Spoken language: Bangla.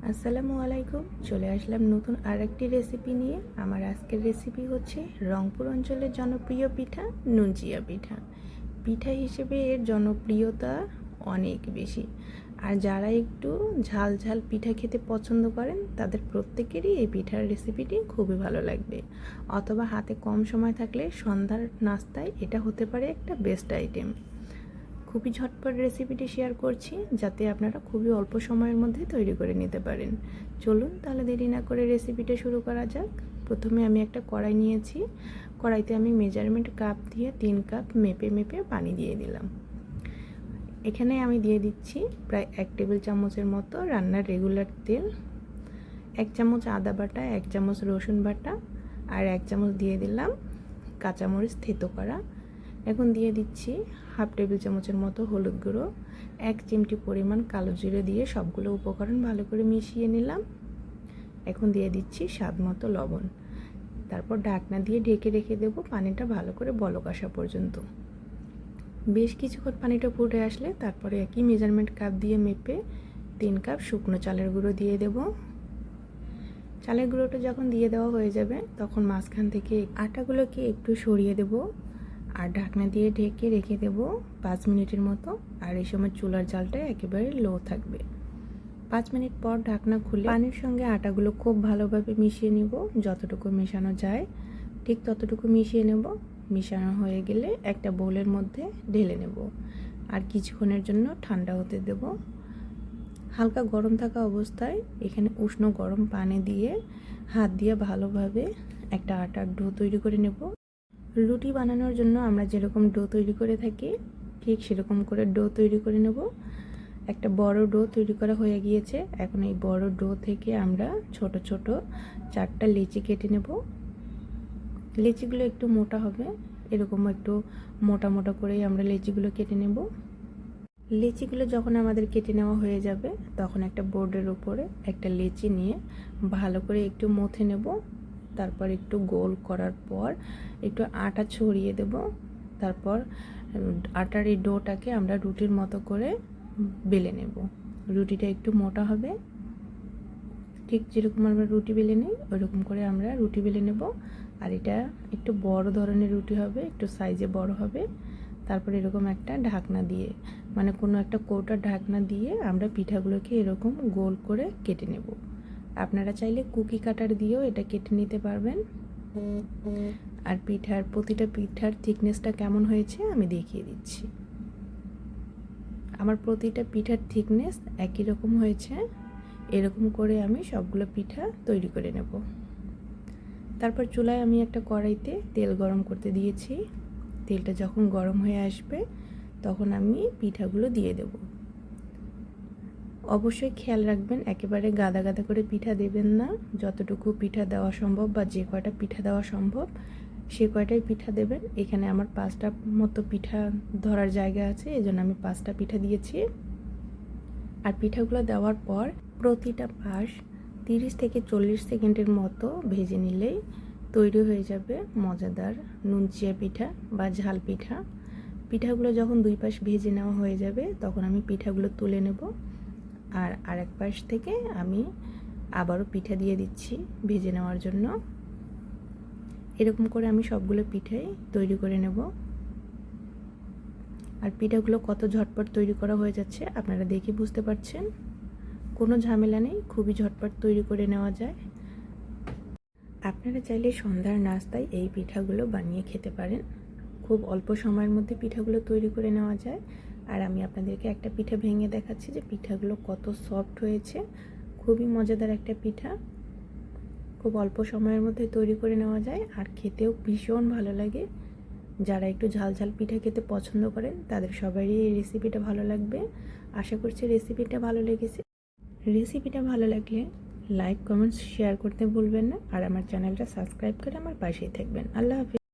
আসসালামু আলাইকুম। চলে আসলাম নতুন আরেকটি রেসিপি নিয়ে। আমার আজকের রেসিপি হচ্ছে রংপুর অঞ্চলের জনপ্রিয় পিঠা নুনচিয়া পিঠা। পিঠা হিসেবে এর জনপ্রিয়তা অনেক বেশি। আর যারা একটু ঝাল ঝাল পিঠা খেতে পছন্দ করেন তাদের প্রত্যেকেরই এই পিঠার রেসিপিটি খুবই ভালো লাগবে। অথবা হাতে কম সময় থাকলে সন্ধ্যার নাস্তায় এটা হতে পারে একটা বেস্ট আইটেম। খুবই ঝটপট রেসিপিটি শেয়ার করছি যাতে আপনারা খুবই অল্প সময়ের মধ্যে তৈরি করে নিতে পারেন। চলুন তাহলে দেরি না করে রেসিপিটা শুরু করা যাক। প্রথমে আমি একটা কড়াই নিয়েছি। কড়াইতে আমি মেজারমেন্ট কাপ দিয়ে 3 কাপ মেপে মেপে পানি দিয়ে দিলাম। এখানে আমি দিয়ে দিচ্ছি প্রায় 1 টেবিল চামচের মতো রান্নার রেগুলার তেল, 1 চামচ আদা বাটা, 1 চামচ রসুন বাটা, আর 1 চামচ দিয়ে দিলাম কাঁচামরিচ থেতো করা। এখন দিয়ে দিচ্ছি হাফ টেবিল চামচের মতো হলুদ গুঁড়ো, 1 চিমটি পরিমাণ কালো জিরে দিয়ে সবগুলো উপকরণ ভালো করে মিশিয়ে নিলাম। এখন দিয়ে দিচ্ছি স্বাদ মতো লবণ। তারপর ঢাকনা দিয়ে ঢেকে রেখে দেবো পানিটা ভালো করে বলক আসা পর্যন্ত। বেশ কিছুক্ষণ পানিটা ফুটে আসলে তারপরে একই মেজারমেন্ট কাপ দিয়ে মেপে 3 কাপ শুকনো চালের গুঁড়ো দিয়ে দেব। চালের গুঁড়োটা যখন দিয়ে দেওয়া হয়ে যাবে তখন মাঝখান থেকে আটাগুলোকে একটু সরিয়ে দেব আর ঢাকনা দিয়ে ঢেকে রেখে দেব 5 মিনিটের মতো। আর এই সময় চুলার জালটা একেবারে লো থাকবে। 5 মিনিট পর ঢাকনা খুলে পানির সঙ্গে আটাগুলো খুব ভালোভাবে মিশিয়ে নেব। যতটুকু মেশানো যায় ঠিক ততটুকু মিশিয়ে নেব। মিশানো হয়ে গেলে একটা বোলের মধ্যে ঢেলে নেব আর কিছুক্ষণের জন্য ঠান্ডা হতে দেব। হালকা গরম থাকা অবস্থায় এখানে উষ্ণ গরম পানি দিয়ে হাত দিয়ে ভালোভাবে একটা আটার ডো তৈরি করে নেব। রুটি বানানোর জন্য আমরা যেরকম ডো তৈরি করে থাকি ঠিক সেরকম করে ডো তৈরি করে নেব। একটা বড় ডো তৈরি করা হয়ে গিয়েছে। এখন এই বড় ডো থেকে আমরা ছোট ছোট 4টা লেচি কেটে নেব। লেচিগুলো একটু মোটা হবে, এরকম একটু মোটা মোটা করেই আমরা লেচিগুলো কেটে নেব। লেচিগুলো যখন আমাদের কেটে নেওয়া হয়ে যাবে তখন একটা বোর্ডের উপরে একটা লেচি নিয়ে ভালো করে একটু মথে নেব। তারপর একটু গোল করার পর একটু আটা ছড়িয়ে দেব। তারপর আটার এই ডোটাকে আমরা রুটির মতো করে বেলে নেব। রুটিটা একটু মোটা হবে, ঠিক যেরকম আমরা রুটি বেলে নিই ওইরকম করে আমরা রুটি বেলে নেব। আর এটা একটু বড় ধরনের রুটি হবে, একটু সাইজে বড় হবে। তারপর এরকম একটা ঢাকনা দিয়ে মানে কোনো একটা কৌটার ঢাকনা দিয়ে আমরা পিঠাগুলোকে এরকম গোল করে কেটে নেব। আপনারা চাইলে কুকি কাটার দিয়েও এটা কেটে নিতে পারবেন। আর প্রতিটা পিঠার থিকনেসটা কেমন হয়েছে আমি দেখিয়ে দিচ্ছি। আমার প্রতিটা পিঠার থিকনেস একই রকম হয়েছে। এরকম করে আমি সবগুলো পিঠা তৈরি করে নেব। তারপর চুলায় আমি একটা কড়াইতে তেল গরম করতে দিয়েছি। তেলটা যখন গরম হয়ে আসবে তখন আমি পিঠাগুলো দিয়ে দেব। অবশ্যই খেয়াল রাখবেন একেবারে গাদা গাদা করে পিঠা দেবেন না। যতটুকু পিঠা দেওয়া সম্ভব বা যে কয়টা পিঠা দেওয়া সম্ভব সে কয়টাই পিঠা দেবেন। এখানে আমার 5টা মতো পিঠা ধরার জায়গা আছে, এজন্য আমি 5টা পিঠা দিয়েছি। আর পিঠাগুলো দেওয়ার পর প্রতিটা পাশ 30 থেকে 40 সেকেন্ডের মতো ভেজে নিলেই তৈরি হয়ে যাবে মজাদার নুনচিয়া পিঠা বা ঝাল পিঠা। পিঠাগুলো যখন 2 পাশ ভেজে নেওয়া হয়ে যাবে তখন আমি পিঠাগুলো তুলে নেব। আর আরেক পাশ থেকে আমি আবারও পিঠা দিয়ে দিচ্ছি ভেজে নেওয়ার জন্য। এরকম করে আমি সবগুলো পিঠাই তৈরি করে নেব। আর পিঠাগুলো কত ঝটপট তৈরি করা হয়ে যাচ্ছে আপনারা দেখে বুঝতে পারছেন। কোনো ঝামেলা নেই, খুবই ঝটপট তৈরি করে নেওয়া যায়। আপনারা চাইলে সন্ধ্যার নাস্তায় এই পিঠাগুলো বানিয়ে খেতে পারেন। খুব অল্প সময়ের মধ্যে পিঠাগুলো তৈরি করে নেওয়া যায়। আর আমি আপনাদেরকে একটা পিঠা ভেঙে দেখাচ্ছি যে পিঠাগুলো কত সফট হয়েছে। খুবই মজাদার একটা পিঠা, খুব অল্প সময়ের মধ্যে তৈরি করে নেওয়া যায় আর খেতেও ভীষণ ভালো লাগে। যারা একটু ঝাল ঝাল পিঠা খেতে পছন্দ করেন তাদের সবারই এই রেসিপিটা ভালো লাগবে। আশা করছি রেসিপিটা ভালো লেগেছে। রেসিপিটা ভালো লাগলে লাইক, কমেন্টস, শেয়ার করতে ভুলবেন না। আর আমার চ্যানেলটা সাবস্ক্রাইব করে আমার পাশেই থাকবেন। আল্লাহ হাফেজ।